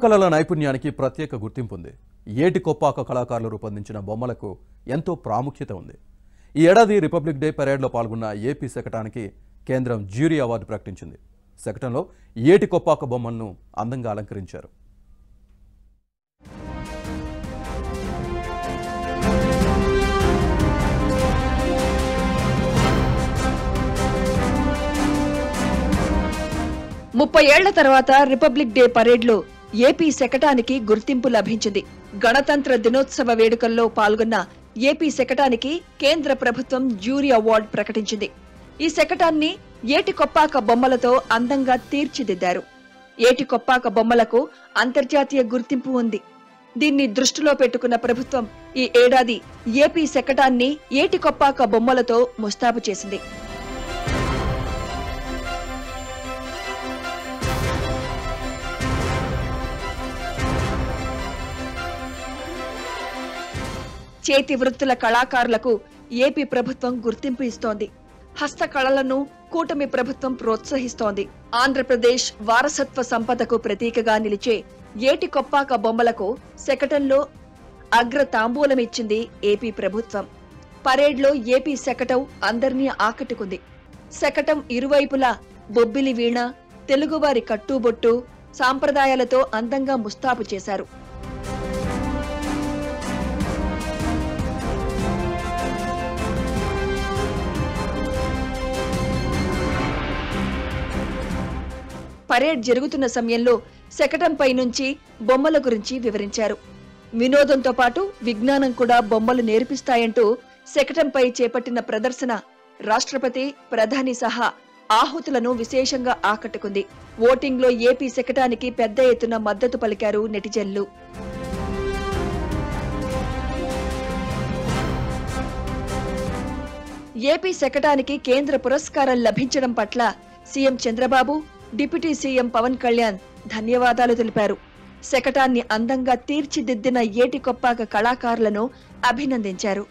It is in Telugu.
హస్తకళల నైపుణ్యానికి ప్రత్యేక గుర్తింపు ఉంది. ఏటి కొప్పాక కళాకారులు రూపొందించిన బొమ్మలకు ఎంతో ప్రాముఖ్యత ఉంది. ఈ ఏడాది రిపబ్లిక్ డే పరేడ్లో పాల్గొన్న ఏపీ శకటానికి కేంద్రం జ్యూరీ అవార్డు ప్రకటించింది. శకటంలో ఏటి కొప్పాక బొమ్మలను అందంగా అలంకరించారు. ముప్పై ఏళ్ల తర్వాత రిపబ్లిక్ డే పరేడ్లో ఏపీ శకటానికి గుర్తింపు లభించింది. గణతంత్ర దినోత్సవ వేడుకల్లో పాల్గొన్న ఏపీ శకటానికి కేంద్ర ప్రభుత్వం జ్యూరీ అవార్డు ప్రకటించింది. ఈ శకటాన్ని ఏటి కొప్పాక బొమ్మలతో అందంగా తీర్చిదిద్దారు. ఏటి కొప్పాక బొమ్మలకు అంతర్జాతీయ గుర్తింపు ఉంది. దీన్ని దృష్టిలో పెట్టుకున్న ప్రభుత్వం ఈ ఏడాది ఏపీ శకటాన్ని ఏటి కొప్పాక బొమ్మలతో ముస్తాబు చేసింది. చేతి వృత్తుల కళాకారులకు ఏపీ ప్రభుత్వం గుర్తింపు ఇస్తోంది. హస్తకళలను కూటమి ప్రభుత్వం ప్రోత్సహిస్తోంది. ఆంధ్రప్రదేశ్ వారసత్వ సంపదకు ప్రతీకగా నిలిచే ఏటి కొప్పాక బొమ్మలకు శకటంలో అగ్ర తాంబూలమిచ్చింది ఏపీ ప్రభుత్వం. పరేడ్లో ఏపీ శకటం అందర్నీ ఆకట్టుకుంది. శకటం ఇరువైపులా బొబ్బిలి వీణ, తెలుగువారి కట్టుబొట్టు, సాంప్రదాయాలతో అందంగా ముస్తాబు చేశారు. పరేడ్ జరుగుతున్న సమయంలో శకటంపై నుంచి బొమ్మల గురించి వివరించారు. వినోదంతో పాటు విజ్ఞానం కూడా బొమ్మలు నేర్పిస్తాయంటూ శకటంపై చేపట్టిన ప్రదర్శన రాష్ట్రపతి, ప్రధాని సహా ఆహుతులను విశేషంగా ఆకట్టుకుంది. ఓటింగ్లో ఏపీ శకటానికి పెద్ద ఎత్తున మద్దతు పలికారు నెటిజన్లు. ఏపీ శకటానికి కేంద్ర పురస్కారం లభించడం పట్ల CM Chandrababu, deputy CM Pawan Kalyan ధన్యవాదాలు తెలిపారు. శకటాన్ని అందంగా తీర్చిదిద్దిన ఏటి కొప్పాక కళాకారులను అభినందించారు.